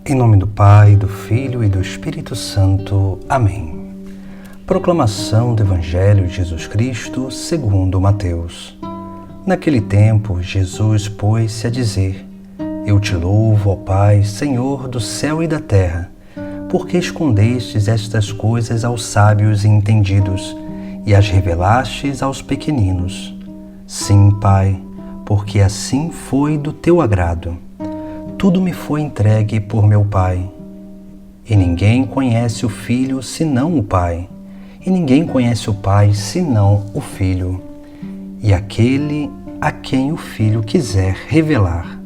Em nome do Pai, do Filho e do Espírito Santo. Amém. Proclamação do Evangelho de Jesus Cristo segundo Mateus. Naquele tempo, Jesus pôs-se a dizer: Eu te louvo, ó Pai, Senhor do céu e da terra, porque escondestes estas coisas aos sábios e entendidos e as revelastes aos pequeninos. Sim, Pai, porque assim foi do teu agrado. Tudo me foi entregue por meu Pai. E ninguém conhece o Filho senão o Pai, e ninguém conhece o Pai senão o Filho, e aquele a quem o Filho quiser revelar.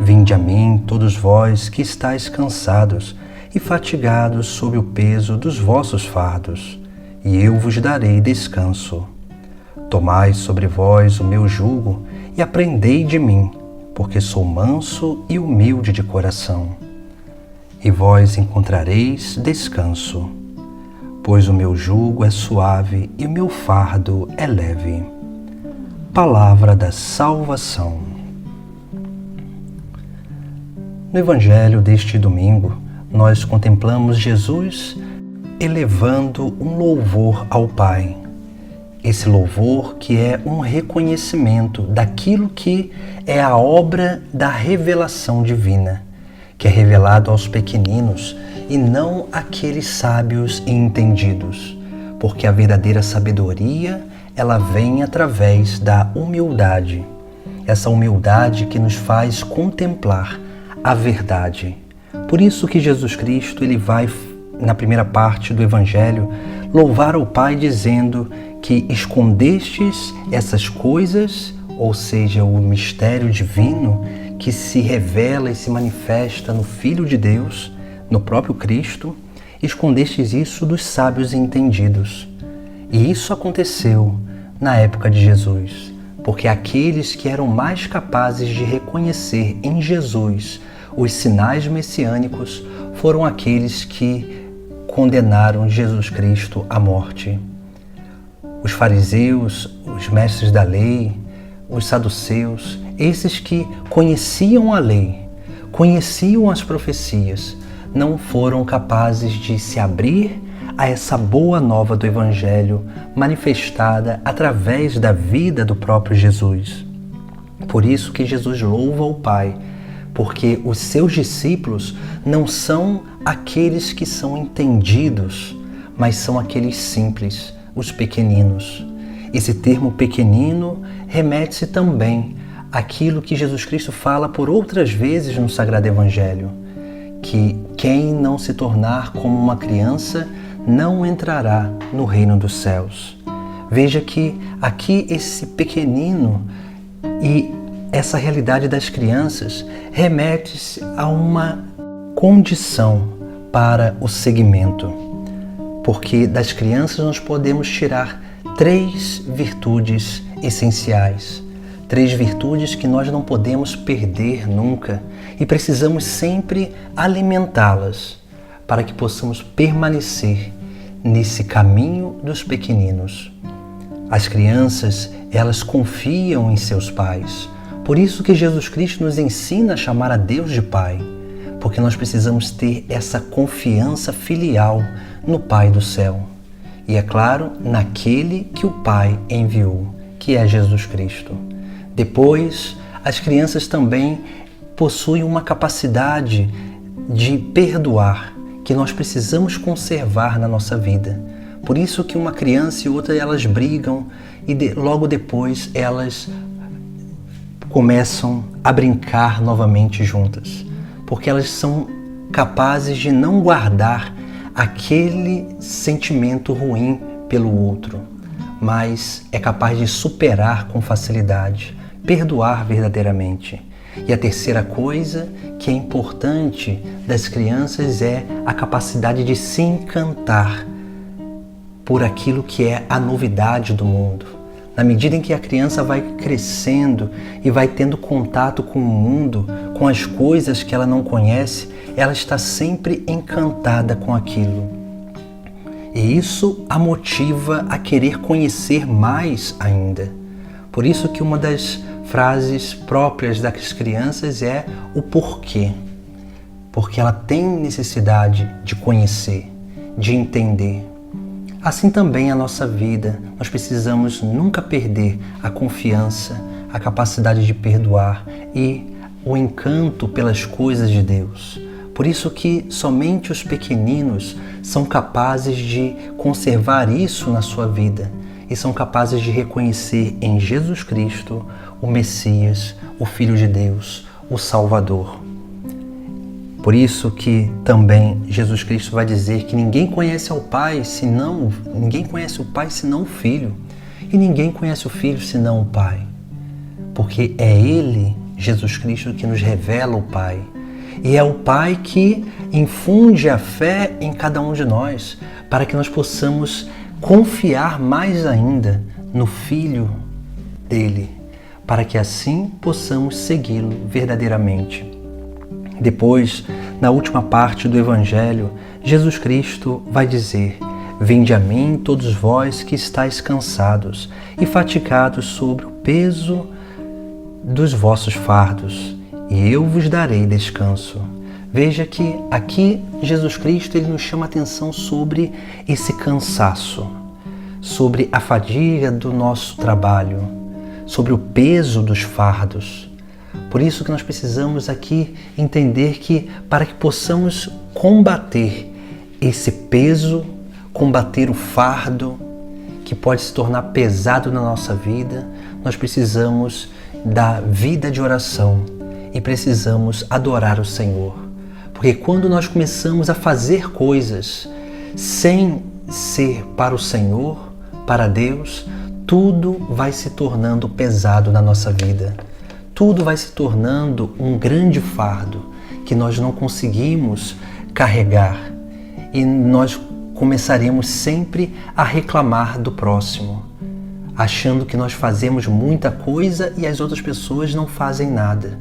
Vinde a mim, todos vós que estáis cansados e fatigados sob o peso dos vossos fardos, e eu vos darei descanso. Tomai sobre vós o meu jugo e aprendei de mim, porque sou manso e humilde de coração. E vós encontrareis descanso, pois o meu jugo é suave e o meu fardo é leve. Palavra da salvação. No Evangelho deste domingo, nós contemplamos Jesus elevando um louvor ao Pai. Esse louvor que é um reconhecimento daquilo que é a obra da revelação divina, que é revelado aos pequeninos e não àqueles sábios e entendidos, porque a verdadeira sabedoria, ela vem através da humildade, essa humildade que nos faz contemplar a verdade. Por isso que Jesus Cristo, ele vai, na primeira parte do Evangelho, louvar ao Pai dizendo que escondestes essas coisas, ou seja, o mistério divino que se revela e se manifesta no Filho de Deus, no próprio Cristo, escondestes isso dos sábios e entendidos. E isso aconteceu na época de Jesus, porque aqueles que eram mais capazes de reconhecer em Jesus os sinais messiânicos foram aqueles que condenaram Jesus Cristo à morte. Os fariseus, os mestres da lei, os saduceus, esses que conheciam a lei, conheciam as profecias, não foram capazes de se abrir a essa boa nova do Evangelho manifestada através da vida do próprio Jesus. Por isso que Jesus louva o Pai, porque os seus discípulos não são aqueles que são entendidos, mas são aqueles simples, os pequeninos. Esse termo pequenino remete-se também àquilo que Jesus Cristo fala por outras vezes no Sagrado Evangelho, que quem não se tornar como uma criança não entrará no reino dos céus. Veja que aqui esse pequenino e essa realidade das crianças remete-se a uma condição para o seguimento, porque das crianças nós podemos tirar 3 virtudes essenciais, 3 virtudes que nós não podemos perder nunca e precisamos sempre alimentá-las para que possamos permanecer nesse caminho dos pequeninos. As crianças, elas confiam em seus pais. Por isso que Jesus Cristo nos ensina a chamar a Deus de Pai, porque nós precisamos ter essa confiança filial no Pai do céu. E é claro, naquele que o Pai enviou, que é Jesus Cristo. Depois, as crianças também possuem uma capacidade de perdoar, que nós precisamos conservar na nossa vida. Por isso que uma criança e outra, elas brigam e logo depois elas começam a brincar novamente juntas, porque elas são capazes de não guardar aquele sentimento ruim pelo outro, mas é capaz de superar com facilidade, perdoar verdadeiramente. E a terceira coisa que é importante das crianças é a capacidade de se encantar por aquilo que é a novidade do mundo. Na medida em que a criança vai crescendo e vai tendo contato com o mundo, com as coisas que ela não conhece, ela está sempre encantada com aquilo. E isso a motiva a querer conhecer mais ainda. Por isso que uma das frases próprias das crianças é o porquê. porque ela tem necessidade de conhecer, de entender. Assim também a nossa vida, nós precisamos nunca perder a confiança, a capacidade de perdoar e o encanto pelas coisas de Deus. Por isso que somente os pequeninos são capazes de conservar isso na sua vida e são capazes de reconhecer em Jesus Cristo o Messias, o Filho de Deus, o Salvador. Por isso que também Jesus Cristo vai dizer que ninguém conhece o Pai senão o Filho, e ninguém conhece o Filho senão o Pai. Porque é Ele, Jesus Cristo, que nos revela o Pai. E é o Pai que infunde a fé em cada um de nós, para que nós possamos confiar mais ainda no Filho dele, para que assim possamos segui-lo verdadeiramente. Depois, na última parte do Evangelho, Jesus Cristo vai dizer: Vinde a mim, todos vós que estáis cansados e fatigados sobre o peso dos vossos fardos, e eu vos darei descanso. Veja que aqui Jesus Cristo ele nos chama a atenção sobre esse cansaço, sobre a fadiga do nosso trabalho, sobre o peso dos fardos. Por isso que nós precisamos aqui entender que para que possamos combater esse peso, combater o fardo que pode se tornar pesado na nossa vida, nós precisamos da vida de oração e precisamos adorar o Senhor. Porque quando nós começamos a fazer coisas sem ser para o Senhor, para Deus, tudo vai se tornando pesado na nossa vida. Tudo vai se tornando um grande fardo que nós não conseguimos carregar e nós começaremos sempre a reclamar do próximo, achando que nós fazemos muita coisa e as outras pessoas não fazem nada,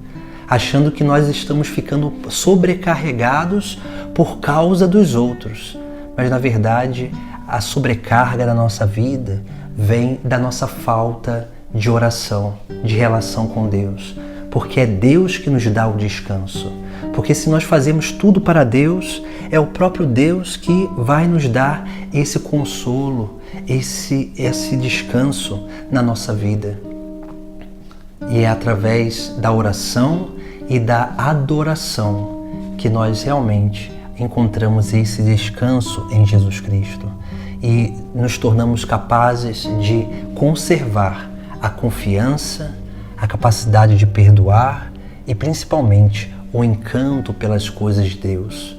achando que nós estamos ficando sobrecarregados por causa dos outros. Mas na verdade, a sobrecarga da nossa vida vem da nossa falta de oração, de relação com Deus, porque é Deus que nos dá o descanso. Porque se nós fazemos tudo para Deus, é o próprio Deus que vai nos dar esse consolo, esse descanso na nossa vida. E é através da oração e da adoração que nós realmente encontramos esse descanso em Jesus Cristo e nos tornamos capazes de conservar a confiança, a capacidade de perdoar e principalmente o encanto pelas coisas de Deus,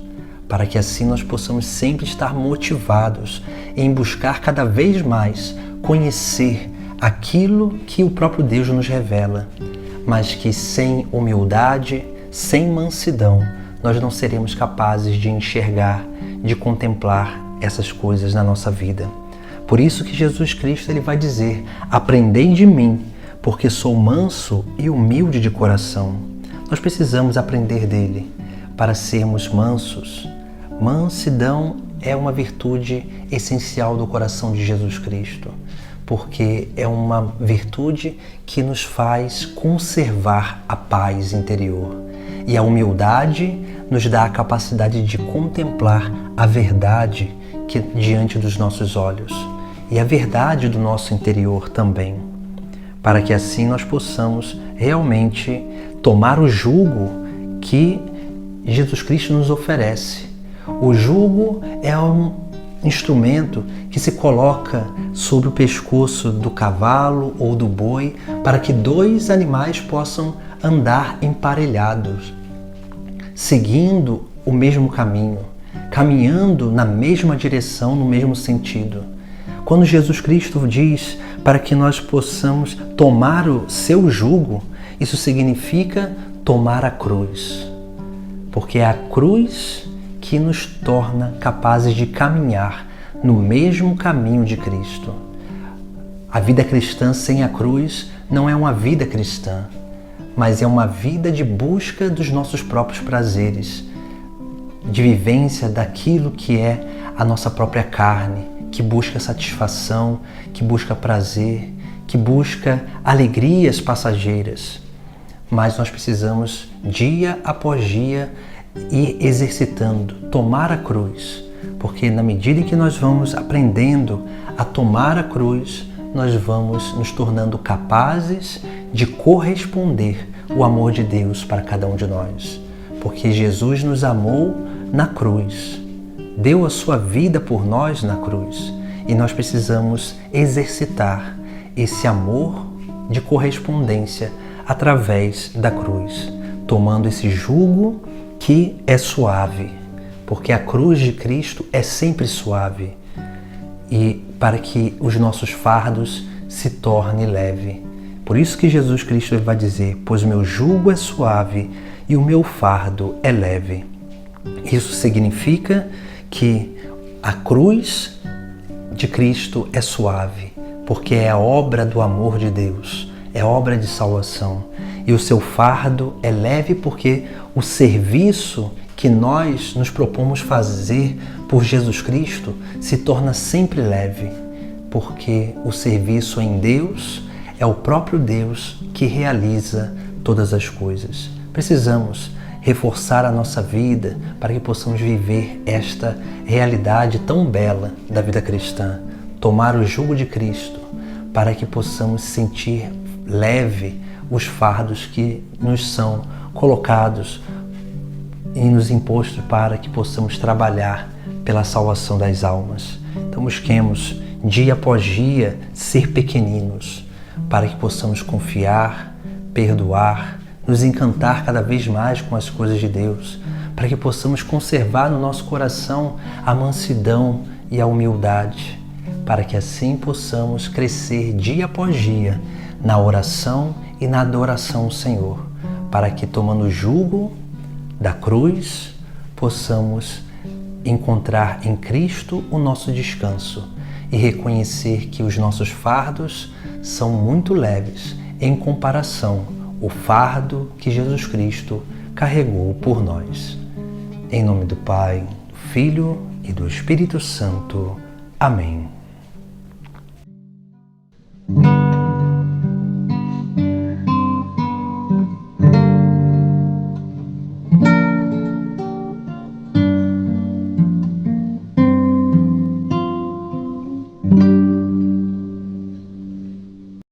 para que assim nós possamos sempre estar motivados em buscar cada vez mais conhecer aquilo que o próprio Deus nos revela, mas que sem humildade, sem mansidão, nós não seremos capazes de enxergar, de contemplar essas coisas na nossa vida. Por isso que Jesus Cristo ele vai dizer: aprendei de mim, porque sou manso e humilde de coração. Nós precisamos aprender dele para sermos mansos. Mansidão é uma virtude essencial do coração de Jesus Cristo, porque é uma virtude que nos faz conservar a paz interior. E a humildade nos dá a capacidade de contemplar a verdade que diante dos nossos olhos e a verdade do nosso interior também, para que assim nós possamos realmente tomar o jugo que Jesus Cristo nos oferece. O jugo é um instrumento que se coloca sobre o pescoço do cavalo ou do boi para que dois animais possam andar emparelhados, seguindo o mesmo caminho, caminhando na mesma direção, no mesmo sentido. Quando Jesus Cristo diz para que nós possamos tomar o seu jugo, isso significa tomar a cruz, porque é a cruz que nos torna capazes de caminhar no mesmo caminho de Cristo. A vida cristã sem a cruz não é uma vida cristã, mas é uma vida de busca dos nossos próprios prazeres, de vivência daquilo que é a nossa própria carne, que busca satisfação, que busca prazer, que busca alegrias passageiras. Mas nós precisamos, dia após dia, ir exercitando, tomar a cruz, porque na medida em que nós vamos aprendendo a tomar a cruz, nós vamos nos tornando capazes de corresponder o amor de Deus para cada um de nós. Porque Jesus nos amou na cruz, deu a sua vida por nós na cruz, e nós precisamos exercitar esse amor de correspondência através da cruz, tomando esse jugo que é suave, porque a cruz de Cristo é sempre suave, e para que os nossos fardos se tornem leve. Por isso que Jesus Cristo vai dizer: pois o meu jugo é suave e o meu fardo é leve. Isso significa que a cruz de Cristo é suave, porque é a obra do amor de Deus, é obra de salvação. E o seu fardo é leve porque o serviço que nós nos propomos fazer por Jesus Cristo se torna sempre leve, porque o serviço em Deus é o próprio Deus que realiza todas as coisas. Precisamos reforçar a nossa vida para que possamos viver esta realidade tão bela da vida cristã, tomar o jugo de Cristo para que possamos sentir leve os fardos que nos são colocados e nos impostos para que possamos trabalhar pela salvação das almas. Então busquemos dia após dia ser pequeninos para que possamos confiar, perdoar, nos encantar cada vez mais com as coisas de Deus, para que possamos conservar no nosso coração a mansidão e a humildade, para que assim possamos crescer dia após dia na oração e na adoração ao Senhor, para que, tomando o jugo da cruz, possamos encontrar em Cristo o nosso descanso e reconhecer que os nossos fardos são muito leves em comparação ao fardo que Jesus Cristo carregou por nós. Em nome do Pai, do Filho e do Espírito Santo. Amém.